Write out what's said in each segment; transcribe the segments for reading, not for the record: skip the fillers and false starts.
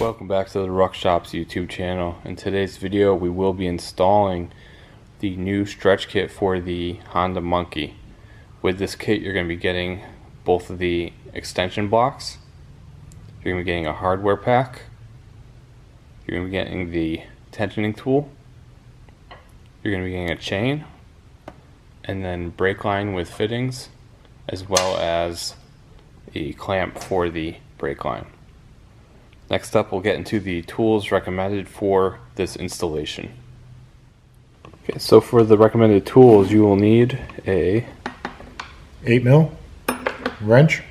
Welcome back to the Ruck Shop's YouTube channel. In today's video we will be installing the new stretch kit for the Honda Monkey. With this kit you're going to be getting both of the extension blocks, you're going to be getting a hardware pack, you're going to be getting the tensioning tool, you're going to be getting a chain, and then brake line with fittings, as well as a clamp for the brake line. Next up, we'll get into the tools recommended for this installation. Okay, so for the recommended tools, you will need a 8mm wrench,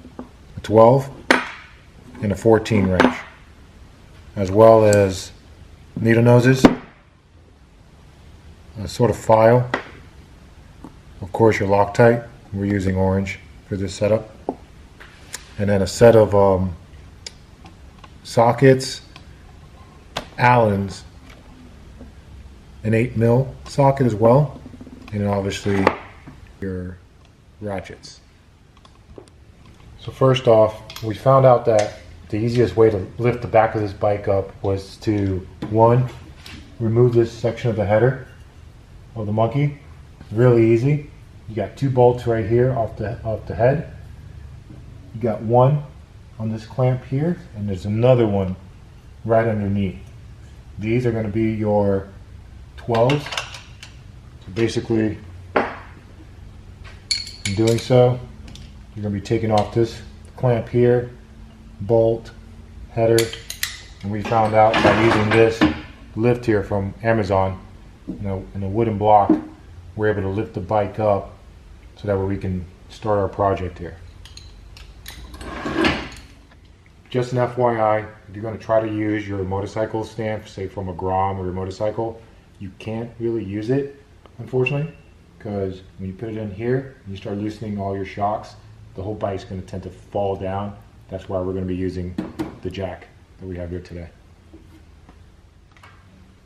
a 12, and a 14 wrench, as well as needle noses, a sort of file, of course your Loctite, we're using orange for this setup, and then a set of sockets, Allens, an 8mm socket as well, and then obviously your ratchets. So first off, we found out that the easiest way to lift the back of this bike up was to, one, remove this section of the header of the Monkey. Really easy. You got two bolts right here off the head. You got one on this clamp here, and there's another one right underneath. These are going to be your 12s. So basically, in doing so, you're going to be taking off this clamp here, bolt, header, and we found out by using this lift here from Amazon, in a wooden block, we're able to lift the bike up so that way we can start our project here. Just an FYI, if you're going to try to use your motorcycle stand, say from a Grom or your motorcycle, you can't really use it, unfortunately, because when you put it in here and you start loosening all your shocks, the whole bike's going to tend to fall down. That's why we're going to be using the jack that we have here today.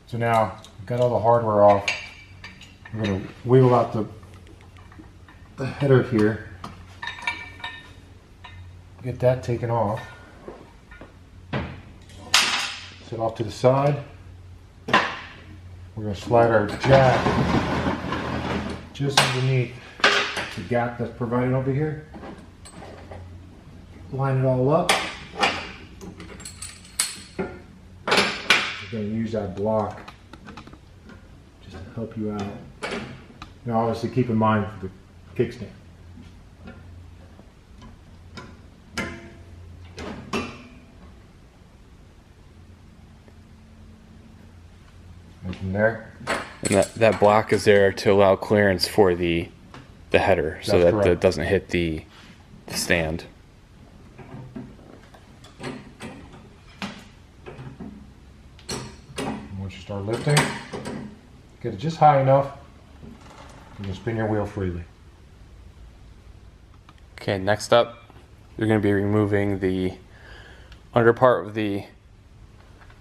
So now, we've got all the hardware off. We're going to wiggle out the header here, get that taken off. Set off to the side. We're going to slide our jack just underneath the gap that's provided over here. Line it all up. We're going to use that block just to help you out. Now obviously keep in mind for the kickstand. From there. And that block is there to allow clearance for the header, so that it doesn't hit the stand. Once you start lifting, get it just high enough, you can spin your wheel freely. Okay, next up, you're going to be removing the under part of the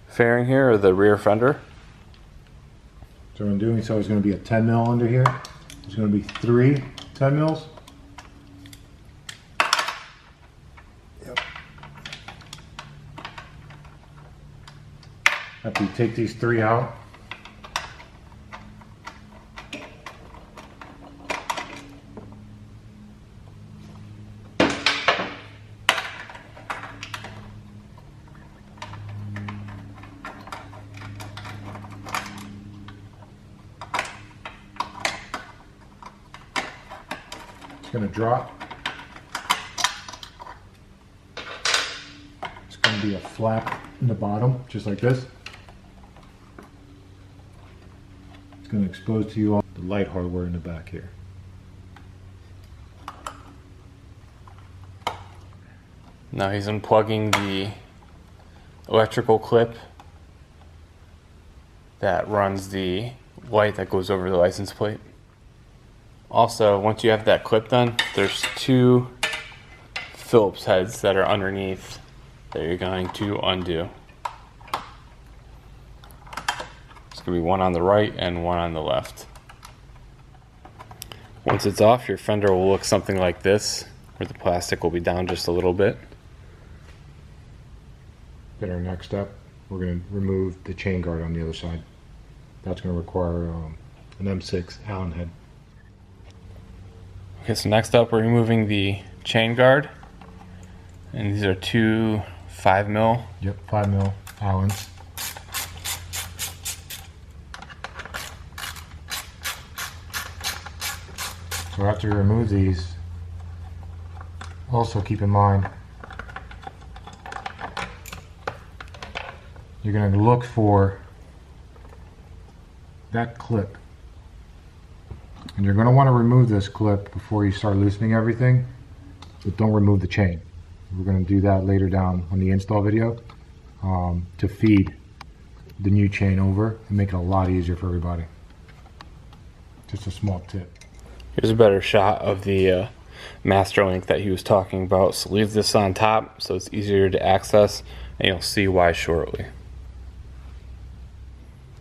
fairing here, or the rear fender. So in doing so, it's going to be a 10mm under here. There's going to be 3 10mm. Yep. After you take these 3 out, it's going to drop. It's going to be a flap in the bottom, just like this. It's going to expose to you all the light hardware in the back here. Now he's unplugging the electrical clip that runs the light that goes over the license plate. Also, once you have that clip done, there's 2 Phillips heads that are underneath that you're going to undo. It's going to be one on the right and one on the left. Once it's off, your fender will look something like this, where the plastic will be down just a little bit. Then our next step, we're going to remove the chain guard on the other side. That's going to require an M6 Allen head. Okay, so next up we're removing the chain guard, and these are two 5mm. Yep, 5mm Allens. So after you remove these, also keep in mind you're going to look for that clip, and you're going to want to remove this clip before you start loosening everything, but don't remove the chain. We're going to do that later down on the install video to feed the new chain over and make it a lot easier for everybody. Just a small tip. Here's a better shot of the master link that he was talking about. So leave this on top so it's easier to access, and you'll see why shortly.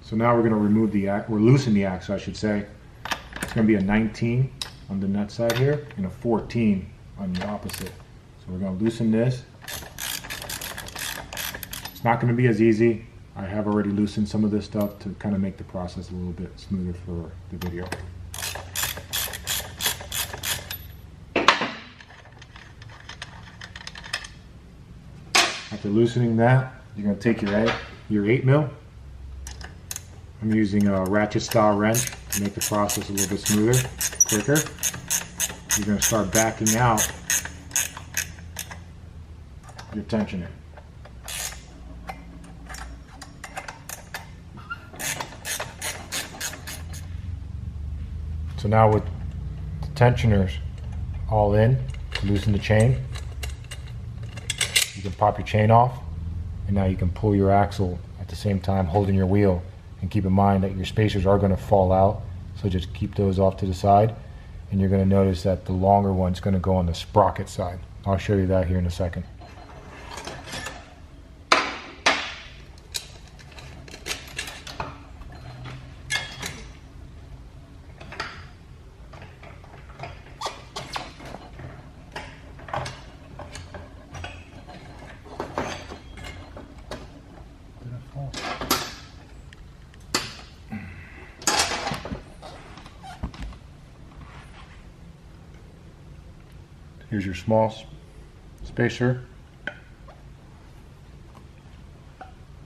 So now we're going to remove we're loosen the axle, I should say. It's going to be a 19 on the nut side here and a 14 on the opposite. So we're going to loosen this. It's not going to be as easy. I have already loosened some of this stuff to kind of make the process a little bit smoother for the video. After loosening that, you're going to take your 8mm. I'm using a ratchet style wrench to make the process a little bit smoother, quicker. You're going to start backing out your tensioner. So now with the tensioners all in, loosen the chain. You can pop your chain off, and now you can pull your axle at the same time holding your wheel. And keep in mind that your spacers are going to fall out, so just keep those off to the side, and you're going to notice that the longer one's going to go on the sprocket side. I'll show you that here in a second. Here's your small spacer,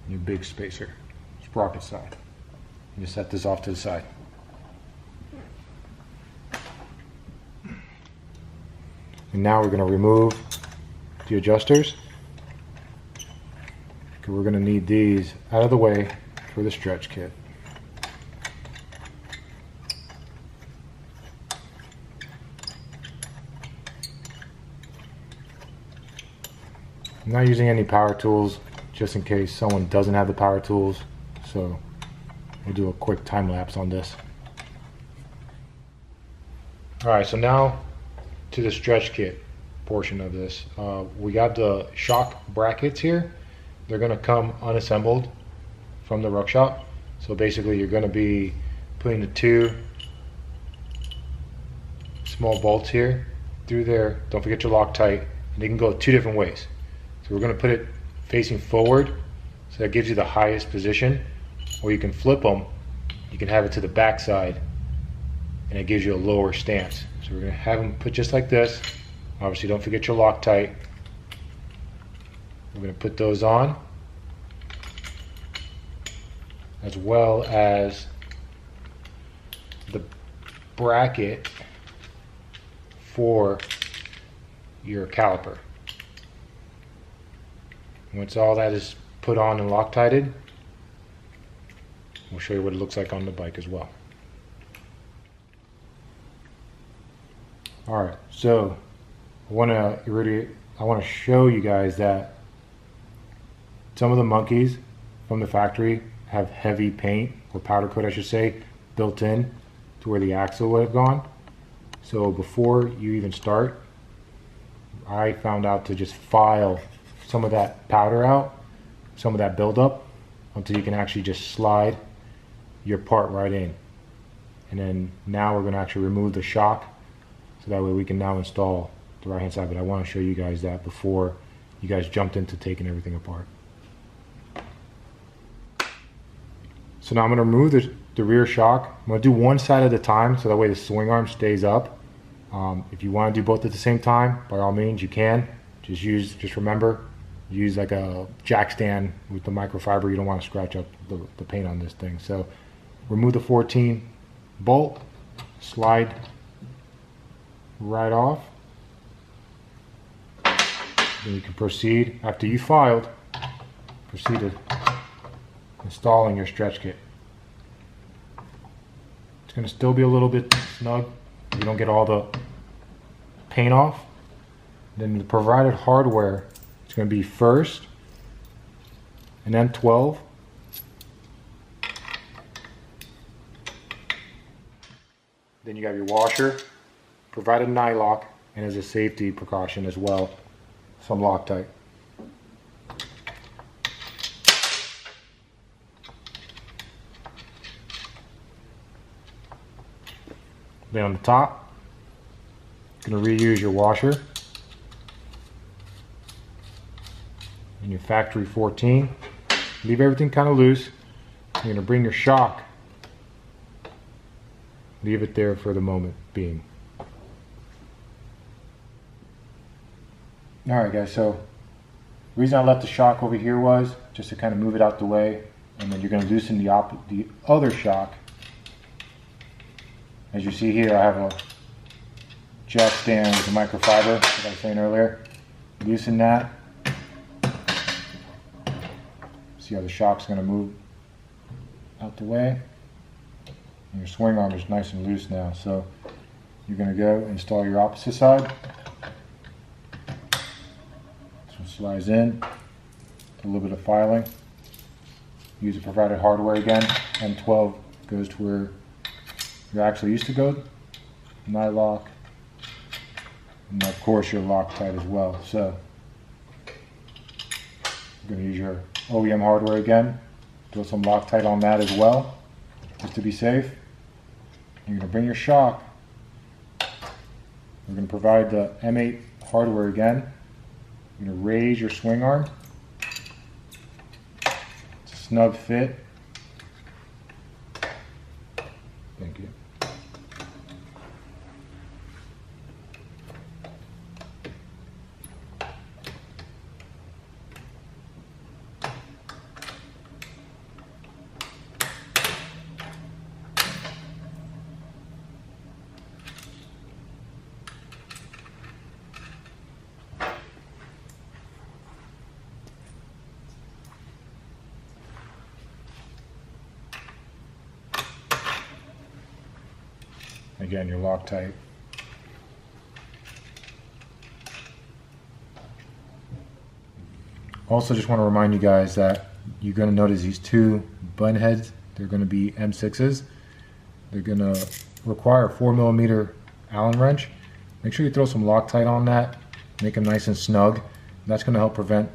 your big spacer, sprocket side. You just set this off to the side. And now we're going to remove the adjusters. Okay, we're going to need these out of the way for the stretch kit. I'm not using any power tools just in case someone doesn't have the power tools, so we'll do a quick time lapse on this. Alright, so now to the stretch kit portion of this. We got the shock brackets here. They're going to come unassembled from the Ruck shop. So basically you're going to be putting the two small bolts here through there. Don't forget your Loctite, and they can go two different ways. So we're going to put it facing forward, so that gives you the highest position, or you can flip them. You can have it to the back side, and it gives you a lower stance. So we're going to have them put just like this. Obviously don't forget your Loctite. We're going to put those on, as well as the bracket for your caliper. Once all that is put on and Loctited, we'll show you what it looks like on the bike as well. Alright, so I want to show you guys that some of the monkeys from the factory have heavy paint, or powder coat I should say, built in to where the axle would have gone. So before you even start, I found out to just file some of that powder out, some of that buildup, until you can actually just slide your part right in. And then now we're going to actually remove the shock, so that way we can now install the right hand side. But I want to show you guys that before you guys jumped into taking everything apart. So now I'm going to remove the rear shock. I'm going to do one side at a time so that way the swing arm stays up. If you want to do both at the same time, by all means you can. Just remember, use like a jack stand with the microfiber. You don't want to scratch up the paint on this thing. So remove the 14 bolt, slide right off. Then you can proceed, after you filed, proceeded installing your stretch kit. It's going to still be a little bit snug if you don't get all the paint off. Then the provided hardware is going to be first an M12, then you got your washer, provided nylock, and as a safety precaution as well, some Loctite. Then on the top, you're going to reuse your washer and your factory 14. Leave everything kind of loose. You're going to bring your shock, leave it there for the moment being. Alright guys, so the reason I left the shock over here was just to kind of move it out the way, and then you're going to loosen the other shock. As you see here, I have a jack stand with a microfiber, like I was saying earlier. Loosen that. See how the shock's going to move out the way. And your swing arm is nice and loose now, so you're going to go install your opposite side. This one slides in, a little bit of filing. Use the provided hardware again. M12 goes to where you actually used to go. Nylock, and of course your Loctite as well. So you're going to use your OEM hardware again. Throw some Loctite on that as well, just to be safe. You're going to bring your shock. We're going to provide the M8 hardware again. You're going to raise your swing arm. It's a snug fit. Thank you. Again, your Loctite. Also, just want to remind you guys that you're going to notice these two button heads. They're going to be M6s. They're going to require a 4mm Allen wrench. Make sure you throw some Loctite on that. Make them nice and snug. That's going to help prevent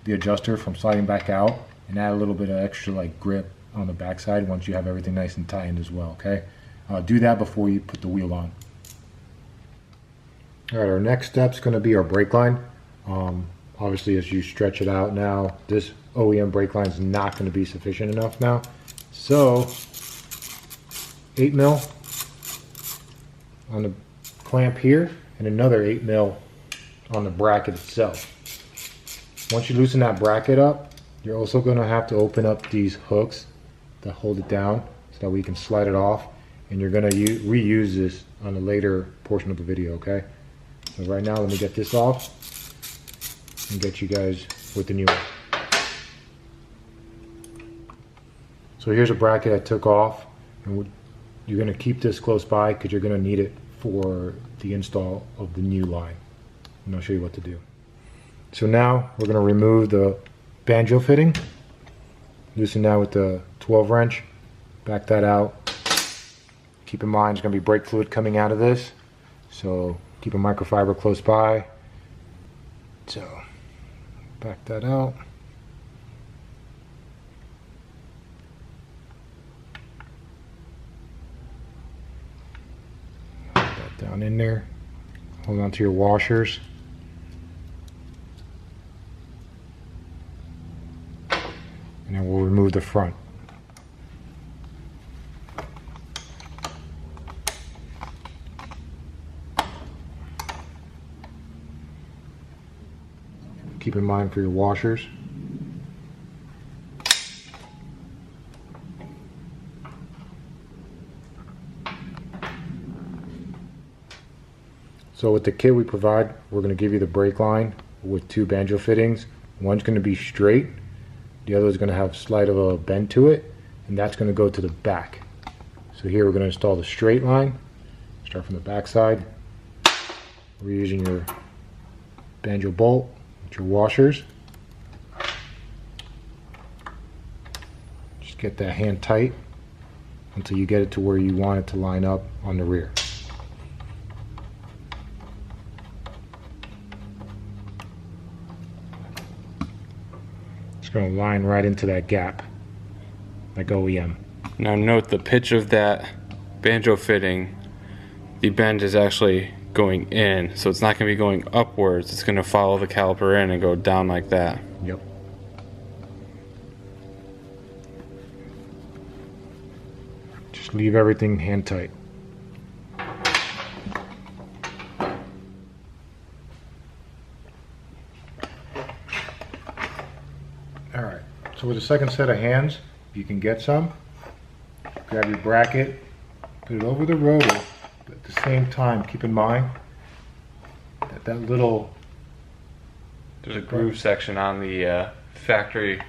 the adjuster from sliding back out and add a little bit of extra grip on the backside once you have everything nice and tightened as well. Okay. Do that before you put the wheel on. Alright, our next step is going to be our brake line. Obviously, as you stretch it out now, this OEM brake line is not going to be sufficient enough now. So, 8mm on the clamp here, and another 8mm on the bracket itself. Once you loosen that bracket up, you're also going to have to open up these hooks that hold it down so that we can slide it off. And you're going to reuse this on a later portion of the video, okay? So right now, let me get this off and get you guys with the new one. So here's a bracket I took off, and you're going to keep this close by because you're going to need it for the install of the new line. And I'll show you what to do. So now we're going to remove the banjo fitting. Loosen that with the 12 wrench. Back that out. Keep in mind, there's going to be brake fluid coming out of this, so keep a microfiber close by. So, back that out. Put that down in there. Hold on to your washers. And then we'll remove the front. keep in mind for your washers. So with the kit we provide, we're going to give you the brake line with 2 banjo fittings. One's going to be straight, the other is going to have slight of a bend to it, and that's going to go to the back. So here we're going to install the straight line. Start from the back side. We're using your banjo bolt with your washers. Just get that hand tight until you get it to where you want it to line up on the rear. Going to line right into that gap like OEM. Now note the pitch of that banjo fitting, the bend is actually going in, so it's not going to be going upwards, it's going to follow the caliper in and go down like that. Yep. Just leave everything hand tight. Alright, so with the second set of hands, you can get some. Grab your bracket, put it over the rotor, but at the same time, keep in mind that that little... There's a groove section on the factory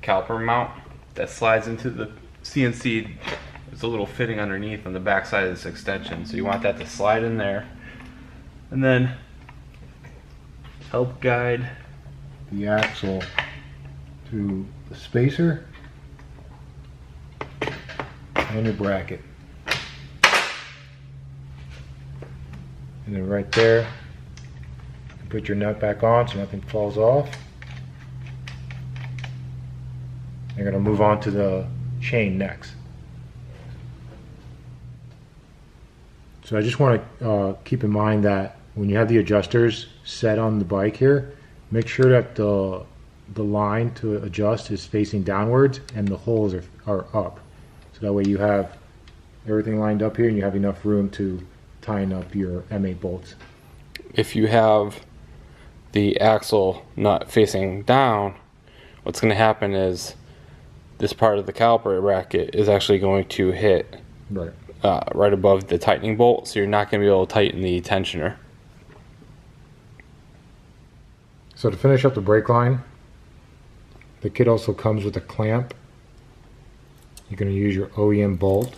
caliper mount that slides into the CNC. There's a little fitting underneath on the back side of this extension, so you want that to slide in there and then help guide the axle to the spacer and your bracket. And then right there, you put your nut back on so nothing falls off. You're going to move on to the chain next. So I just want to keep in mind that when you have the adjusters set on the bike here, make sure that the line to adjust is facing downwards and the holes are up. So that way you have everything lined up here and you have enough room to tighten up your M8 bolts. If you have the axle nut facing down, what's going to happen is this part of the caliper bracket is actually going to hit right above the tightening bolt, so you're not going to be able to tighten the tensioner. So to finish up the brake line, the kit also comes with a clamp. You're going to use your OEM bolt.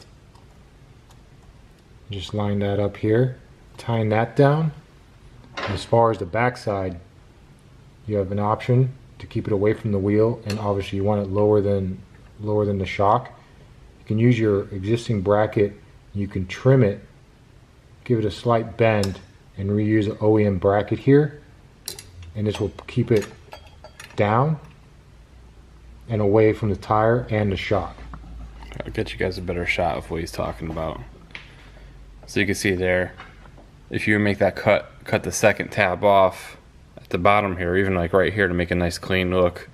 Just line that up here, tying that down. As far as the back side, you have an option to keep it away from the wheel, and obviously you want it lower than the shock. You can use your existing bracket, you can trim it, give it a slight bend, and reuse an OEM bracket here, and this will keep it down and away from the tire and the shock. I'll get you guys a better shot of what he's talking about. So you can see there, if you make that cut the second tab off at the bottom here, even like right here to make a nice clean look,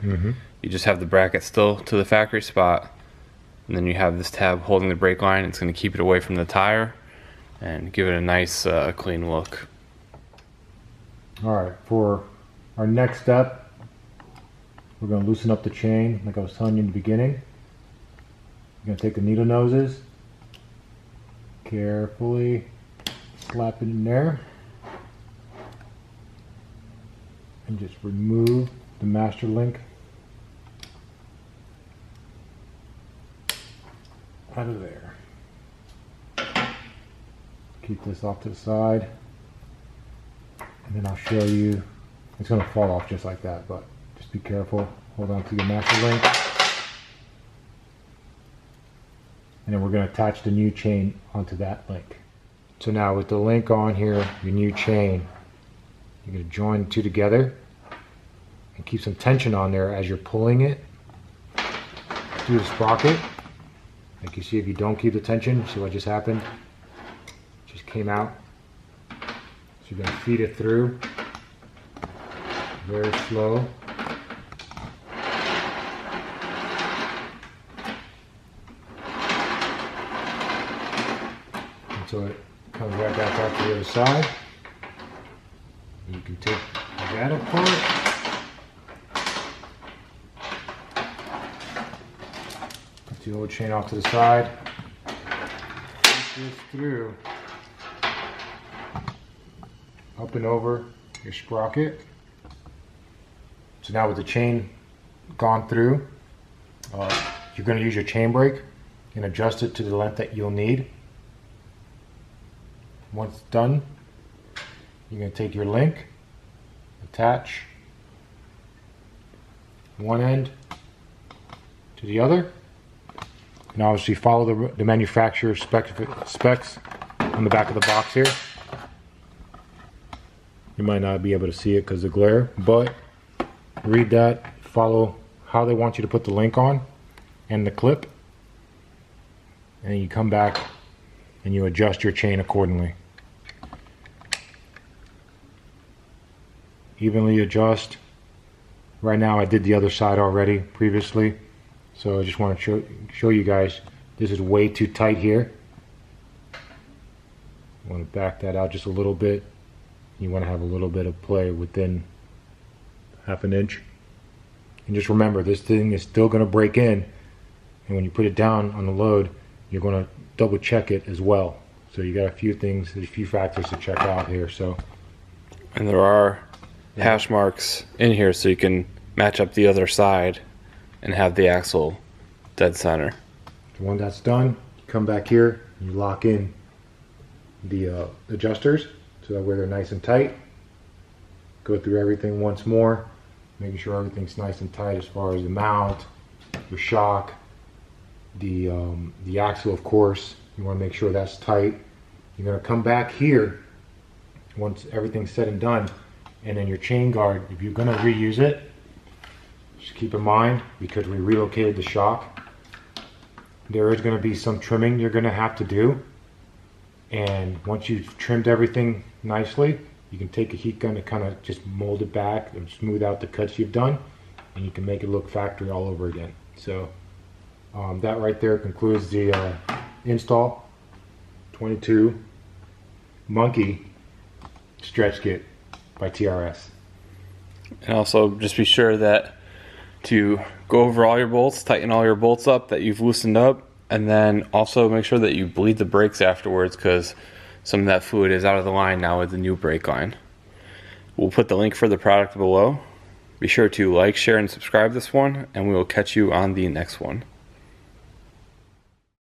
you just have the bracket still to the factory spot, and then you have this tab holding the brake line. It's going to keep it away from the tire and give it a nice clean look. Alright, for our next step, we're going to loosen up the chain like I was telling you in the beginning. You're going to take the needle noses, carefully slap it in there, and just remove the master link out of there. Keep this off to the side, and then I'll show you. It's going to fall off just like that, but just be careful. Hold on to your master link. And then we're going to attach the new chain onto that link. So now with the link on here, your new chain, you're going to join the two together and keep some tension on there as you're pulling it through the sprocket. Like you see, if you don't keep the tension, see what just happened? It just came out. So you're going to feed it through very slow. So it comes right back out to the other side. You can take that apart. the old chain off to the side. Push this through. Up and over your sprocket. So now with the chain gone through, you're going to use your chain brake and adjust it to the length that you'll need. Once it's done, you're going to take your link, attach one end to the other, and obviously follow the manufacturer's specs on the back of the box here. You might not be able to see it because of the glare, but read that, follow how they want you to put the link on and the clip, and you come back and you adjust your chain accordingly. Evenly adjust. Right now I did the other side already previously, so I just want to show you guys this is way too tight here. I want to back that out just a little bit. You want to have a little bit of play within half an inch. And just remember, this thing is still going to break in, and when you put it down on the load, you're going to double check it as well. So you got a few things, there's a few factors to check out here. So, and there are hash marks in here so you can match up the other side and have the axle dead center. So when that's done, you come back here, you lock in the adjusters so that way they're nice and tight. Go through everything once more, making sure everything's nice and tight as far as the mount, your shock, the axle, of course. You want to make sure that's tight. You're going to come back here once everything's said and done, and then your chain guard, if you're going to reuse it, just keep in mind, because we relocated the shock, there is going to be some trimming you're going to have to do. And once you've trimmed everything nicely, you can take a heat gun to kind of just mold it back and smooth out the cuts you've done, and you can make it look factory all over again. So that right there concludes the install 22 Monkey stretch kit by TRS. And also just be sure that to go over all your bolts, tighten all your bolts up that you've loosened up, and then also make sure that you bleed the brakes afterwards, because some of that fluid is out of the line now with the new brake line. We'll put the link for the product below. Be sure to like, share, and subscribe this one, and we will catch you on the next one.